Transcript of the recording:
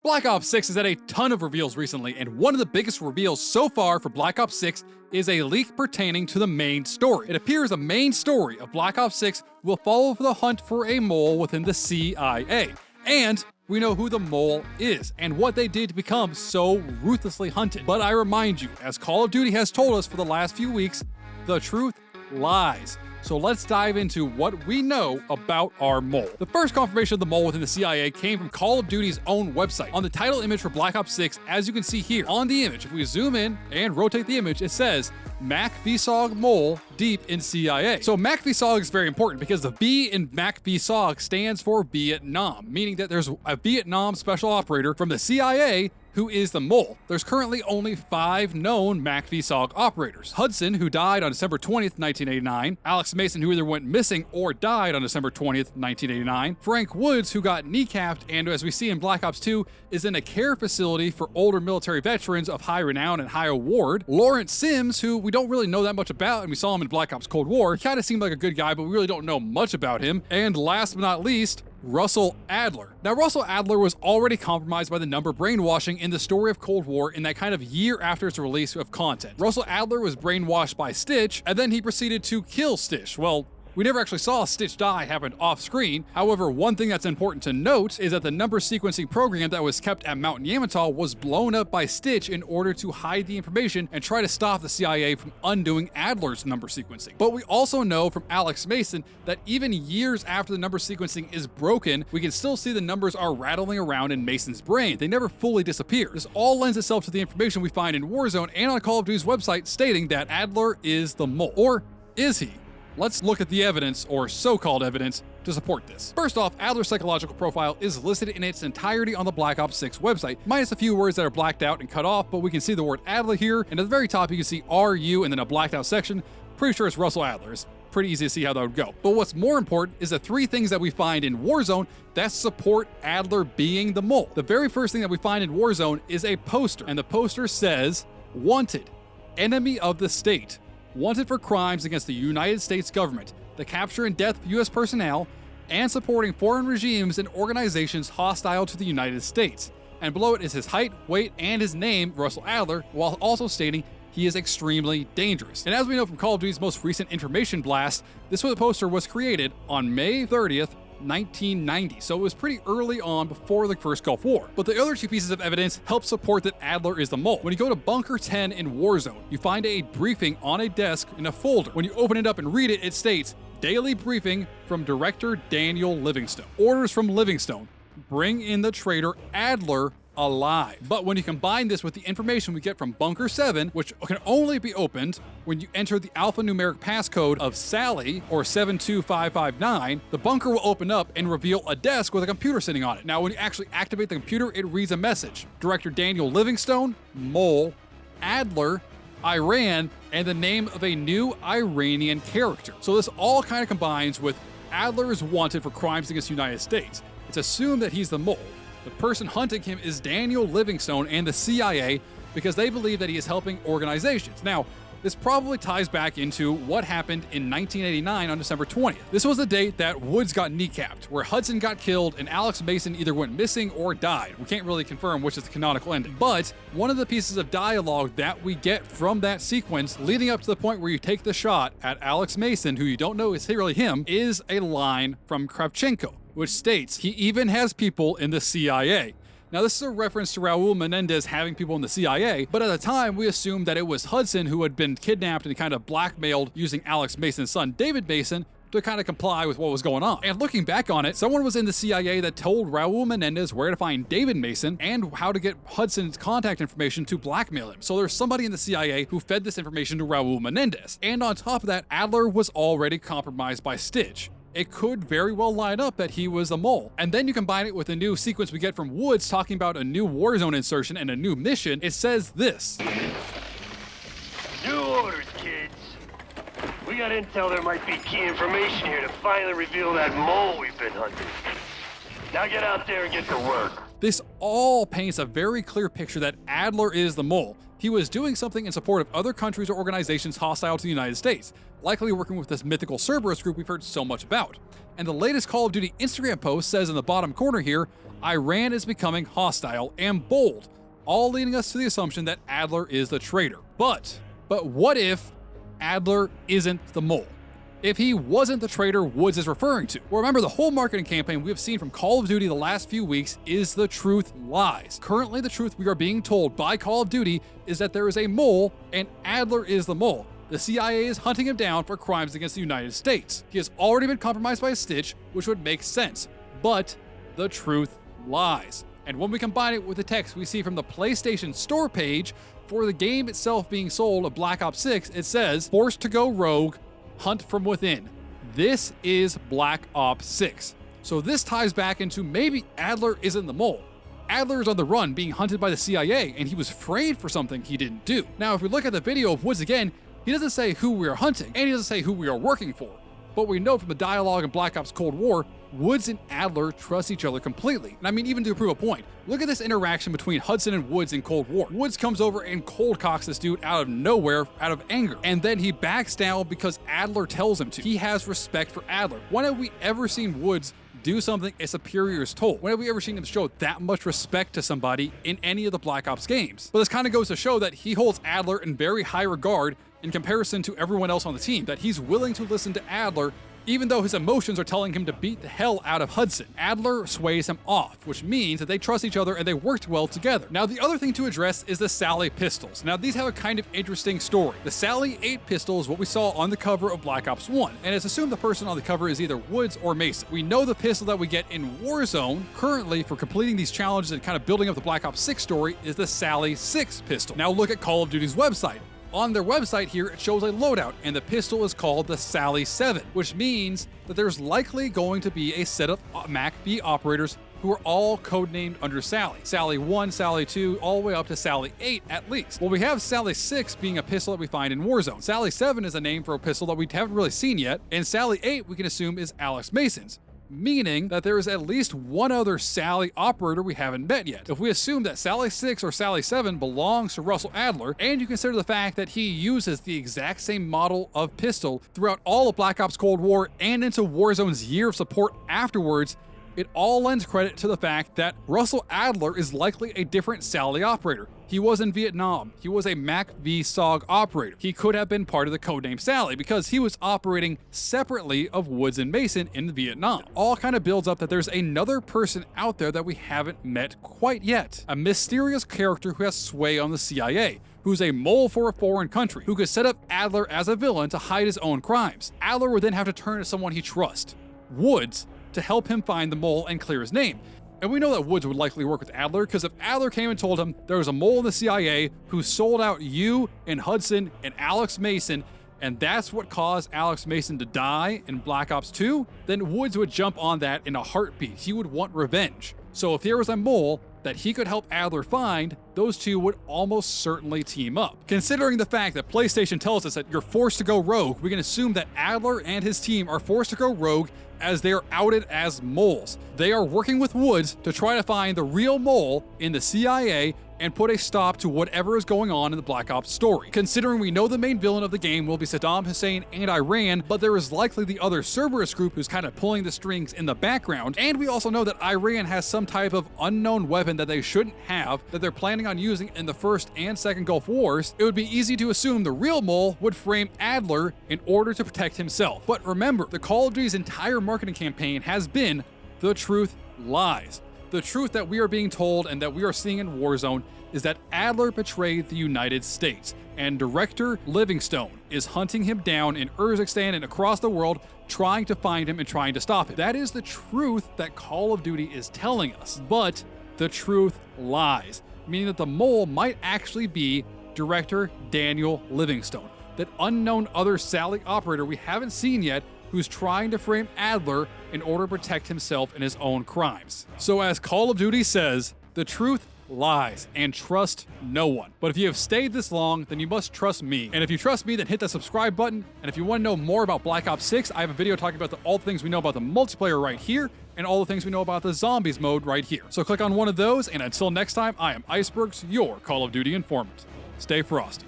Black Ops 6 has had a ton of reveals recently, and one of the biggest reveals so far for Black Ops 6 is a leak pertaining to the main story. It appears the main story of Black Ops 6 will follow the hunt for a mole within the CIA. And we know who the mole is, and what they did to become so ruthlessly hunted. But I remind you, as Call of Duty has told us for the last few weeks, the truth lies. So let's dive into what we know about our mole. The first confirmation of the mole within the CIA came from Call of Duty's own website. On the title image for Black Ops 6, as you can see here, on the image, if we zoom in and rotate the image, it says Mac VSOG mole deep in CIA. So Mac VSOG is very important because the V in Mac VSOG stands for Vietnam, meaning that there's a Vietnam special operator from the CIA who is the mole. There's currently only 5 known Mac VSOG operators. Hudson, who died on December 20th, 1989. Alex Mason, who either went missing or died on December 20th, 1989. Frank Woods, who got kneecapped and, as we see in Black Ops 2, is in a care facility for older military veterans of high renown and high award. Lawrence Sims, who we don't really know that much about, and we saw him in Black Ops Cold War. He kind of seemed like a good guy, but we really don't know much about him. And last but not least, Russell Adler. Now, Russell Adler was already compromised by the number brainwashing in the story of Cold War in that kind of year after its release of content. Russell Adler was brainwashed by Stitch, and then he proceeded to kill Stitch. Well, we never actually saw Stitch die happen off screen. However, one thing that's important to note is that the number sequencing program that was kept at Mount Yamantau was blown up by Stitch in order to hide the information and try to stop the CIA from undoing Adler's number sequencing. But we also know from Alex Mason that even years after the number sequencing is broken, we can still see the numbers are rattling around in Mason's brain. They never fully disappear. This all lends itself to the information we find in Warzone and on Call of Duty's website stating that Adler is the mole. Or is he? Let's look at the evidence, or so-called evidence, to support this. First off, Adler's psychological profile is listed in its entirety on the Black Ops 6 website, minus a few words that are blacked out and cut off, but we can see the word Adler here, and at the very top you can see RU and then a blacked out section. Pretty sure it's Russell Adler. It's pretty easy to see how that would go. But what's more important is the 3 things that we find in Warzone that support Adler being the mole. The very first thing that we find in Warzone is a poster, and the poster says, "Wanted, enemy of the state. Wanted for crimes against the United States government, the capture and death of U.S. personnel, and supporting foreign regimes and organizations hostile to the United States." And below it is his height, weight, and his name, Russell Adler, while also stating he is extremely dangerous. And as we know from Call of Duty's most recent information blast, this poster was created on May 30th, 1990, so it was pretty early on before the first Gulf War. But the other 2 pieces of evidence help support that Adler is the mole. When you go to Bunker 10 in Warzone, you find a briefing on a desk in a folder. When you open it up and read it, it states, "Daily briefing from Director Daniel Livingstone. Orders from Livingstone. Bring in the traitor Adler alive." But when you combine this with the information we get from Bunker 7, which can only be opened when you enter the alphanumeric passcode of Sally, or 72559, the bunker will open up and reveal a desk with a computer sitting on it. Now, when you actually activate the computer, it reads a message. Director Daniel Livingstone, mole, Adler, Iran, and the name of a new Iranian character. So this all kind of combines with Adler is wanted for crimes against the United States. It's assumed that he's the mole. The person hunting him is Daniel Livingstone and the CIA because they believe that he is helping organizations. Now, this probably ties back into what happened in 1989 on December 20th. This was the date that Woods got kneecapped, where Hudson got killed and Alex Mason either went missing or died. We can't really confirm which is the canonical ending. But one of the pieces of dialogue that we get from that sequence leading up to the point where you take the shot at Alex Mason, who you don't know is really him, is a line from Kravchenko, which states he even has people in the CIA. Now, this is a reference to Raul Menendez having people in the CIA, but at the time, we assumed that it was Hudson who had been kidnapped and kind of blackmailed using Alex Mason's son, David Mason, to kind of comply with what was going on. And looking back on it, someone was in the CIA that told Raul Menendez where to find David Mason and how to get Hudson's contact information to blackmail him. So there's somebody in the CIA who fed this information to Raul Menendez. And on top of that, Adler was already compromised by Stitch. It could very well line up that he was a mole. And then you combine it with a new sequence we get from Woods talking about a new Warzone insertion and a new mission. It says this. "New orders, kids. We got intel there might be key information here to finally reveal that mole we've been hunting. Now get out there and get to work." This all paints a very clear picture that Adler is the mole. He was doing something in support of other countries or organizations hostile to the United States, likely working with this mythical Cerberus group we've heard so much about. And the latest Call of Duty Instagram post says in the bottom corner here, Iran is becoming hostile and bold, all leading us to the assumption that Adler is the traitor. But what if Adler isn't the mole? If he wasn't the traitor Woods is referring to? Well, remember, the whole marketing campaign we have seen from Call of Duty the last few weeks is the truth lies. Currently, the truth we are being told by Call of Duty is that there is a mole and Adler is the mole. The CIA is hunting him down for crimes against the United States. He has already been compromised by a Stitch, which would make sense. But the truth lies. And when we combine it with the text we see from the PlayStation Store page for the game itself being sold of Black Ops 6, it says, "Forced to go rogue, hunt from within." This is Black Ops 6. So this ties back into maybe Adler isn't the mole. Adler is on the run being hunted by the CIA, and he was framed for something he didn't do. Now, if we look at the video of Woods again, he doesn't say who we are hunting, and he doesn't say who we are working for. But we know from the dialogue in Black Ops Cold War, Woods and Adler trust each other completely. And I mean, even to prove a point, look at this interaction between Hudson and Woods in Cold War. Woods comes over and cold cocks this dude out of nowhere, out of anger. And then he backs down because Adler tells him to. He has respect for Adler. When have we ever seen Woods do something a superior is told? When have we ever seen him show that much respect to somebody in any of the Black Ops games? But this kind of goes to show that he holds Adler in very high regard in comparison to everyone else on the team, that he's willing to listen to Adler even though his emotions are telling him to beat the hell out of Hudson. Adler sways him off, which means that they trust each other and they worked well together. Now, the other thing to address is the Sally pistols. Now, these have a kind of interesting story. The Sally 8 pistol is what we saw on the cover of Black Ops 1, and it's assumed the person on the cover is either Woods or Mason. We know the pistol that we get in Warzone, currently for completing these challenges and kind of building up the Black Ops 6 story, is the Sally 6 pistol. Now, look at Call of Duty's website. On their website here, it shows a loadout, and the pistol is called the Sally 7, which means that there's likely going to be a set of MAC-V operators who are all codenamed under Sally. Sally 1, Sally 2, all the way up to Sally 8 at least. Well, we have Sally 6 being a pistol that we find in Warzone. Sally 7 is a name for a pistol that we haven't really seen yet, and Sally 8 we can assume is Alex Mason's, meaning that there is at least one other Sally operator we haven't met yet. If we assume that Sally 6 or Sally 7 belongs to Russell Adler, and you consider the fact that he uses the exact same model of pistol throughout all of Black Ops Cold War and into Warzone's year of support afterwards, it all lends credit to the fact that Russell Adler is likely a different Sally operator. He was in Vietnam. He was a MAC-V SOG operator. He could have been part of the codename Sally because he was operating separately of Woods and Mason in Vietnam. All kind of builds up that there's another person out there that we haven't met quite yet. A mysterious character who has sway on the CIA, who's a mole for a foreign country, who could set up Adler as a villain to hide his own crimes. Adler would then have to turn to someone he trusts, Woods, to help him find the mole and clear his name. And we know that Woods would likely work with Adler, because if Adler came and told him there was a mole in the CIA who sold out you and Hudson and Alex Mason, and that's what caused Alex Mason to die in Black Ops 2, then Woods would jump on that in a heartbeat. He would want revenge. So if there was a mole that he could help Adler find, those two would almost certainly team up. Considering the fact that PlayStation tells us that you're forced to go rogue, we can assume that Adler and his team are forced to go rogue as they are outed as moles. They are working with Woods to try to find the real mole in the CIA and put a stop to whatever is going on in the Black Ops story. Considering we know the main villain of the game will be Saddam Hussein and Iran, but there is likely the other Cerberus group who's kind of pulling the strings in the background, and we also know that Iran has some type of unknown weapon that they shouldn't have that they're planning on using in the first and second Gulf Wars, it would be easy to assume the real mole would frame Adler in order to protect himself. But remember, the Call of Duty's entire marketing campaign has been the truth lies. The truth that we are being told and that we are seeing in Warzone is that Adler betrayed the United States, and Director Livingstone is hunting him down in Urzikstan and across the world, trying to find him and trying to stop him. That is the truth that Call of Duty is telling us, but the truth lies, meaning that the mole might actually be Director Daniel Livingstone, that unknown other Sally operator we haven't seen yet, who's trying to frame Adler in order to protect himself in his own crimes. So as Call of Duty says, the truth lies, and trust no one. But if you have stayed this long, then you must trust me. And if you trust me, then hit that subscribe button. And if you want to know more about Black Ops 6, I have a video talking about all the things we know about the multiplayer right here. and all the things we know about the zombies mode right here. So click on one of those, and until next time, I am IceBurgZ, your Call of Duty informant. Stay frosty.